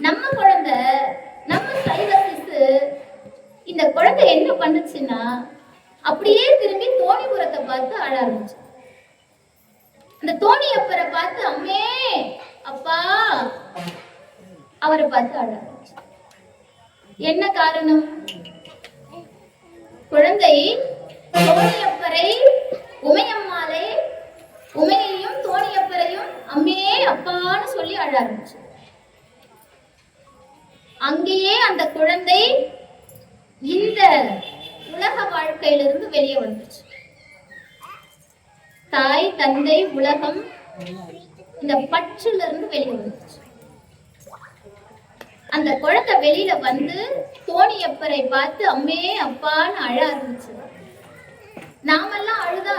நம்ம குழந்தை, நம்ம சைவ சிசு, இந்த குழந்தை என்ன பண்ணுச்சுன்னா அப்படியே திரும்பி தோணிபுரத்தை பார்த்து அழ ஆரம்பிச்சு. அந்த தோணியப்பரை பார்த்து அம்மே அப்பா அவரை பார்த்து அழ ஆரம்பிச்சு. என்ன காரணம்? குழந்தை தோணியப்பரை, உமையம்மாளை, உமையையும் தோணியப்பரையும் அம்மே அப்பான்னு சொல்லி அழ ஆரம்பிச்சு. அங்கேயே அந்த குழந்தை இந்த உலக வாழ்க்கையிலிருந்து வெளியே வந்துச்சு. தாய், தந்தை, உலகம், இந்த பற்றுல இருந்து வெளியே வந்துச்சு. அந்த குழந்தை வெளியில வந்து தோணியப்பரை பார்த்து அம்மே அப்பான்னு அழ ஆரம்பிச்சு. நாமெல்லாம் அழுதா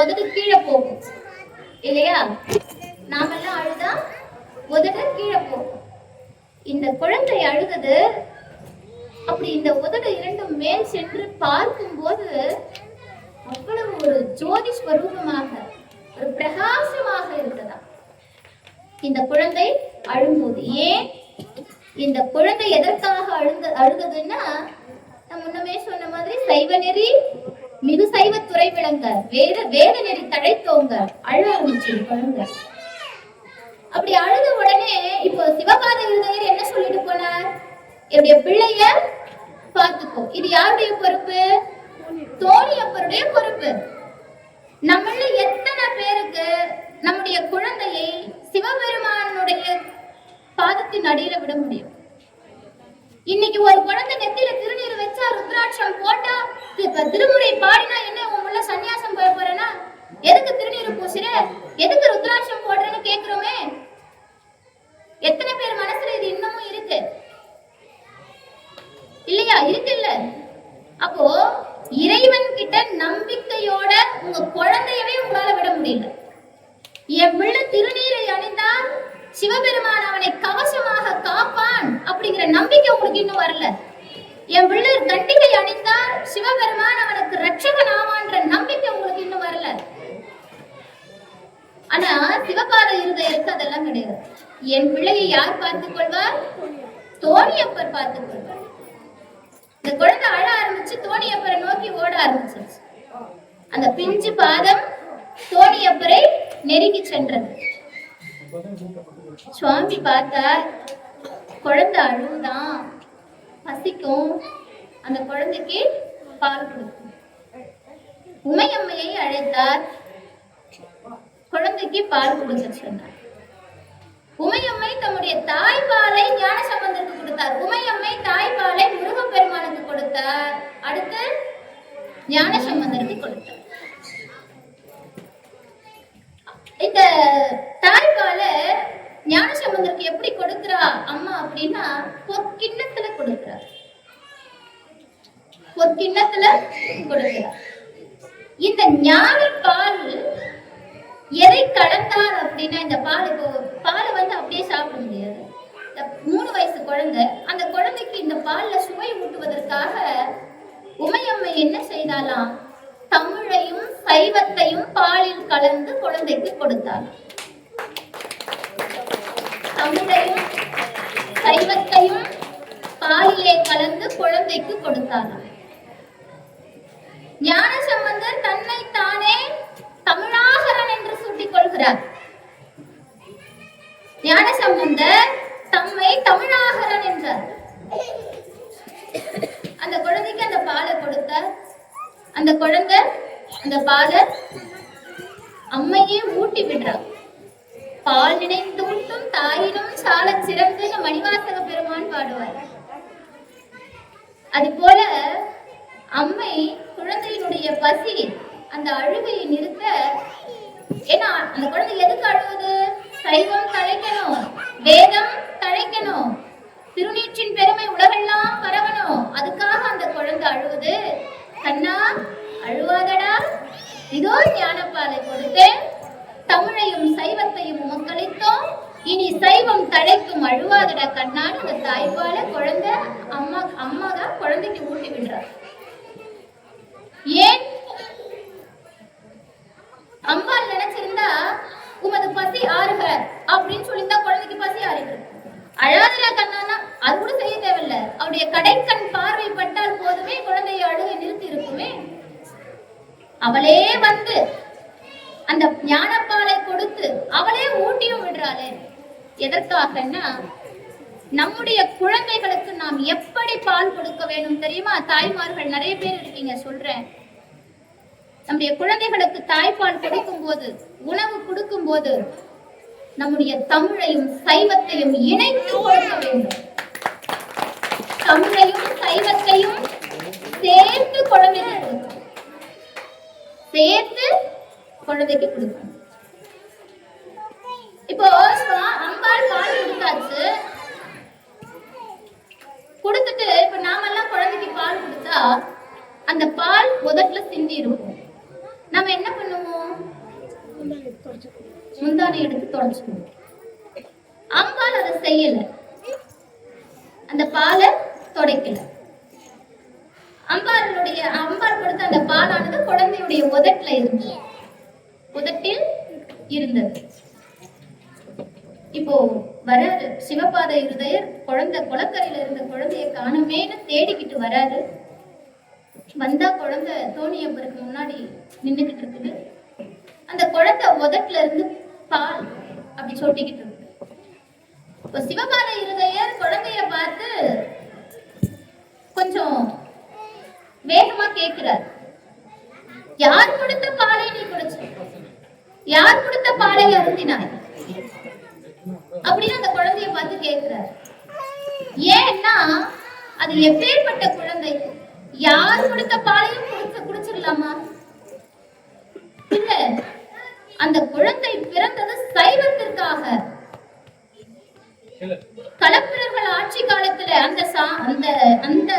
உதடு கீழே போகும் இல்லையா? நாமெல்லாம் அழுதா உதடு கீழே போகும். இந்த குழந்தை அழுதது அப்படி இந்த உதடு இரண்டும் மேல் சென்று பார்க்கும் போது அவ்வளவு ஒரு ஜோதி ஸ்வரூபமாக, ஒரு பிரகாசமாக இருந்ததா இந்த குழந்தை அழும்போது. ஏன் இந்த குழந்தை எதற்காக அழுததுன்னா, நான் முன்னமே சொன்ன மாதிரி சைவ நெறி மிகு சைவத்துறை விளங்க, வேத நெறி தழைத்தோங்க அழ ஆரம்பிச்சு குழந்தை. அப்படி அழுத உடனே இப்போ சிவபாத விருதையர் என்ன சொல்லிட்டு போனார்? என்னுடைய பிள்ளைய பார்த்துக்கோ. இது யாருடைய பொறுப்பு? தோணியப்பருடைய பொறுப்பு. நம்மள எத்தனை பேருக்கு நம்முடைய குழந்தையை சிவபெருமானுடைய பாதத்தின் அடியில விட முடியும்? இன்னைக்கு ஒரு குழந்தை நெத்தியில திருநீர் வச்சா, ருத்ராட்சம் போட்டா, திருமுறை பாடினா என்ன உன் உள்ள சன்னியாசம் போக போறேன்னா, எதுக்கு திருநீர் பூசுற, எதுக்கு ருத்ராட்சம் போடுறேன்னு கேக்குறோமே. எத்தனை பேர் மனசுல இது இன்னமும் இருக்கு இல்லையா? இருக்கு இல்ல? அப்போ இறைவன் கிட்ட நம்பிக்கையோட உங்க குழந்தையவே உங்களால விட முடியல. என் பிள்ளை திருநீரை அணிந்தால் சிவபெருமான் அவனை கவசமாக காப்பான் அப்படிங்கிற நம்பிக்கை உங்களுக்கு இன்னும் வரல. என் பிள்ளை கண்டிகை அணிந்தால் சிவபெருமான் அவனுக்கு ரட்சகன் ஆவான்ற நம்பிக்கை உங்களுக்கு இன்னும் வரல. ஆனா சிவபாத இருதயருக்கு அதெல்லாம் கிடையாது. என் பிள்ளையை யார் பார்த்துக் கொள்வார்? தோணியப்பர் பார்த்துக் கொள்வார். இந்த குழந்தை அழ ஆரம்பிச்சு தோணியப்பரை நோக்கி ஓட ஆரம்பிச்சிருச்சு. அந்த பிஞ்சு பாதம் தோணியப்பரை நெருங்கி சென்றது. சுவாமி பார்த்தார், குழந்தை அழுதான், பசிக்கும், அந்த குழந்தைக்கு பால் கொடுக்கும். உமையம்மையை அழைத்தார், குழந்தைக்கு பால் கொடுக்க சொன்னார். உமையம்மை தம்முடைய தாய்ப்பாலை ஞானசம்பந்தருக்கு கொடுத்தார். உமையம்மை தாய்ப்பாலை முருகப்பெருமானுக்கு கொடுத்தார். அடுத்து ஞானசம்பந்தருக்கு கொடுத்தார். இந்த தாய்ப்பாலை ஞானசம்பந்தருக்கு எப்படி கொடுக்கிறா அம்மா அப்படின்னா, பொற்கிண்ணத்துல கொடுக்கிறார். பொற்கிண்ணத்துல கொடுக்கிறார். இந்த ஞானப்பால் எதை கலந்தார் அப்படின்னா, இந்த பாலை வந்து அப்படியே சாப்பிட முடியாது. 3 வயசு குழந்தை, அந்த குழந்தைக்கு இந்த பால்ல சுவை ஊட்டுவதற்காக உமையம்மை என்ன செய்தாலாம்? தமிழையும் சைவத்தையும் பாலில் கலந்து குழந்தைக்கு கொடுத்தார். தமிழையும் சைவத்தையும் பாலிலே கலந்து குழந்தைக்கு கொடுத்தார். ஞானசம்பந்தர் தன்னை தானே தமிழாகரன் என்று சூட்டிக் கொள்கிறார். ஞானசம்பந்தர் தம்மை தமிழாகரன் என்றார். அந்த குழந்தைக்கு அந்த பாலை கொடுத்தார். அந்த குழந்தை அந்த பாலை அம்மையே ஊட்டி விடுறார். பால் நினைந்து ஊட்டும் தாயினும் சால சிறந்து மணிவாசக பெருமான் பாடுவார். அது போல அம்மை குழந்தையினுடைய பசி, அந்த அழுகையை நிறுத்த, ஏன்னா அந்த குழந்தை எதுக்கு அழுவது? சைவம் தழைக்கணும், வேதம் தழைக்கணும், திருநீற்றின் பெருமை உலகெல்லாம் பரவணும். அதுக்காக அந்த குழந்தை அழுவது. கண்ணா அழுவாதடா, இதோ ஞானப்பாலை கொடுத்தேன், தமிழையும் சைவத்தையும் உமக்களித்தோம், இனி சைவம் தழைக்கும், அழுவாதடா கண்ணான்னு அந்த தாய்ப்பாலை குழந்தை அம்மா தான் குழந்தைக்கு ஊட்டி விடுறார். ஏன்? அம்பாள் நினைச்சிருந்தா உமது பசி ஆறுக அப்படின்னு சொல்லியிருந்தா குழந்தைக்கு பசி ஆறிட்டு. அழாதரா கண்ணானா அது கூட செய்ய தேவையில்ல, அவருடைய கடைக்கண் பார்வை பட்டால் போதுமே குழந்தைய அழுகை நிறுத்தி இருக்குமே. அவளே வந்து அந்த ஞானப்பாலை கொடுத்து அவளே ஊட்டியும் விடுறாளே. எதற்காகன்னா நம்முடைய குழந்தைகளுக்கு நாம் எப்படி பால் கொடுக்க வேண்டும் தெரியுமா? தாய்மார்கள் நிறைய பேர் இருக்கீங்க, சொல்றேன். நம்முடைய குழந்தைகளுக்கு தாய்ப்பால் கொடுக்கும் போது, உணவு கொடுக்கும் போது நம்முடைய தமிழையும் சைவத்தையும் இணைத்து கொடுக்க வேண்டும். தமிழையும் சைவத்தையும் சேர்த்து குழந்தைக்கு கொடுக்கணும், சேர்த்து குழந்தைக்கு கொடுக்கணும். இப்போ அம்பாள் பால் கொடுத்தாச்சு, கொடுத்துட்டு இப்ப நாமெல்லாம் குழந்தைக்கு பால் கொடுத்தா அந்த பால் உதட்டுல சிந்தி இருக்கும். நம்ம என்ன பண்ணுவோம்? முந்தானை எடுத்து தொடச்சுக்கணும். அம்பாள் அதை செய்யல, அந்த பாலை தொடைக்கல. அம்பாள் கொடுத்த அந்த பாலானது குழந்தையுடைய உதட்டில் இருந்தது. இப்போ வராரு சிவபாத இருதயர், குழந்தை குளக்கரையில இருந்த குழந்தைய காணுமேன்னு தேடிக்கிட்டு வராரு. வந்தா குழந்தை தோணியப்பருக்கு முன்னாடி நின்றுகிட்டு இருக்குது. அந்த குழந்தை உதட்டுல இருந்து பால் அப்படி சொட்டிக்கிட்டு இருக்கு. இப்போ சிவபாத இருதயர் குழந்தைய பார்த்து கொஞ்சம் வேகமா கேட்கிறார், யார் கொடுத்த பாலை நீ குடிச்ச? யார் கொடுத்த பாலை அருந்தினாய் அப்படின்னு அந்த குழந்தைய பார்த்து கேட்கிறார். ஏன்னா அது எப்பேற்பட்ட குழந்தை, யார் கொடுத்த பாலையும் குடிச்சிடலாமா? இல்ல, அந்த குழந்தை பிறந்தது சைவத்திற்காக. களப்பிரர்கள் ஆட்சி காலத்துல அந்த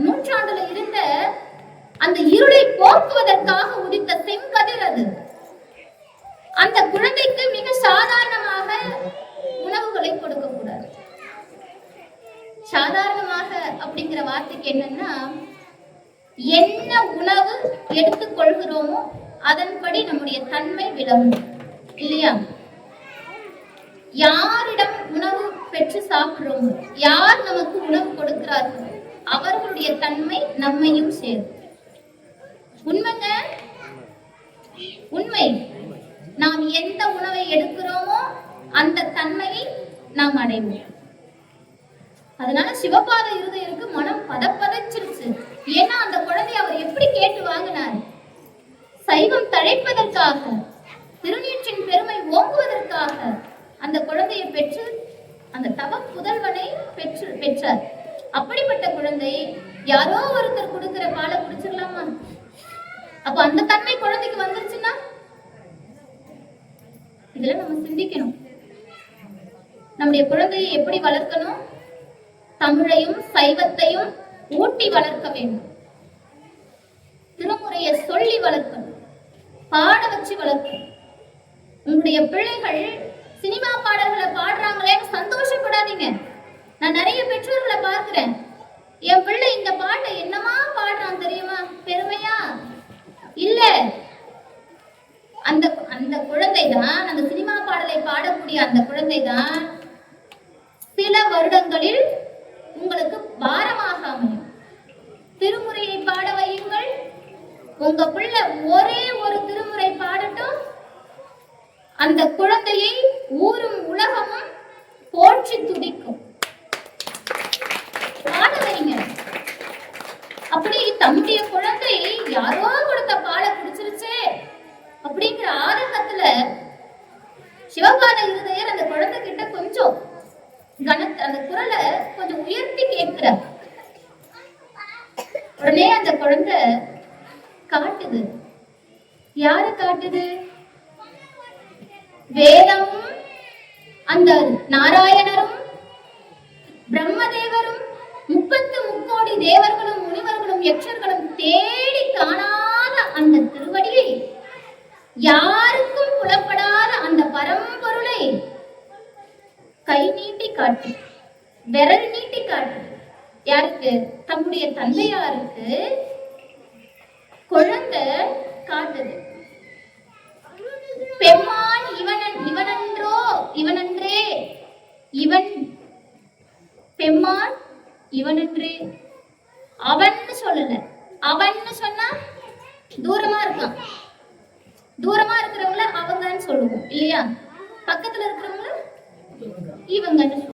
நூற்றாண்டுல இருந்த அந்த இருளை போக்குவதற்காக உதித்த செங்கதிர் அது. அந்த குழந்தைக்கு மிக சாதாரணமாக உணவுகளை கொடுக்க கூடாது. சாதாரணமாக அப்படிங்கிற வார்த்தைக்கு என்னன்னா, என்ன உணவு எடுத்துக் கொள்கிறோமோ அதன்படி நம்முடைய தன்மை விளங்கும், இல்லையா? யாரிடம் உணவு பெற்று சாப்பிடுறோமோ, யார் நமக்கு உணவு கொடுக்கிறார்கள், அவர்களுடைய தன்மை நம்மையும் சேரும். உண்மைங்க, உண்மை. நாம் எந்த உணவை எடுக்கிறோமோ அந்த தன்மையை நாம் அடைவோம். அதனால சிவபாத இருதயருக்கு மனம் பதப்பதச்சிருச்சு. ஏன்னா அந்த குழந்தைய அவர் எப்படி கேட்டு வாங்கினார்? சைவம் தழைப்பதற்காக, திருநீற்றின் பெருமை ஓங்குவதற்காக அந்த குழந்தையை பெற்று அந்த தவ புதல்வனை பெற்றார். அப்படிப்பட்ட குழந்தை யாரோ ஒருத்தர் கொடுக்கிற பாலை குடிச்சிடலாமா? அப்ப அந்த தன்மை குழந்தைக்கு வந்துருச்சுன்னா இதுல நம்ம சிந்திக்கணும். நம்முடைய குழந்தையை எப்படி வளர்க்கணும்? தமிழையும் சைவத்தையும் ஊட்டி வளர்க்க வேண்டும். திருமுறையை சொல்லி வளர்க்கணும், பாட வச்சு வளர்க்கணும். உங்களுடைய பிள்ளைகள் சினிமா பாடல்களை பாடுறாங்களேன்னு சந்தோஷப்படாதீங்க. நான் நிறைய பெற்றோர்களை பார்க்கிறேன், என் பிள்ளை இந்த பாட்டை என்னமா பாடுறான் தெரியுமா, பெருமையா இல்ல. அந்த அந்த குழந்தை தான், அந்த சினிமா பாடலை பாடக்கூடிய அந்த குழந்தை தான் சில வருடங்களில் உங்களுக்கு பாரமாக அமையும். திருமுறையை பாட வையுங்கள். உங்க பிள்ளை ஒரே ஒரு திருமுறை பாடட்டும், அந்த குழந்தையை ஊரும் உலகமும் போற்றி துடிக்கும். பாட வைங்க. அப்படி தம்முடைய குழந்தை யாரோ கொடுத்த பாலை குடிச்சிருச்சே அப்படிங்கிற ஆதங்கத்துல சிவபாத இருதயர் அந்த குழந்தை கிட்ட கொஞ்சம் அந்த குரலை கொஞ்சம் உயர்த்தி கேட்கிறார். உடனே அந்த குழந்தை காட்டுது. யாரு காட்டுது? வேதமும் அந்த நாராயணரும் பிரம்மதேவரும் 33 தேவர்களும் முனிவர்களும் யக்ஷர்களும் தேடி காணாத அந்த திருவடியை, யாருக்கும் புலப்படாத அந்த பரம்பொருளை கை நீட்டி காட்டு, விரல் நீட்டி காட்டு. யாருக்கு? தம்முடைய தந்தையாருக்கு குழந்தை காட்டுது. பெம்மான் இவனன்றோ, இவனன்றே, இவன் பெம்மான் இவன் என்று. அவன்னு சொல்லல. அவன்னு சொன்னா தூரமா இருக்கான். தூரமா இருக்கிறவங்கள அவங்கன்னு சொல்லுவோம் இல்லையா? பக்கத்துல இருக்கிறவங்கள இவங்கன்னு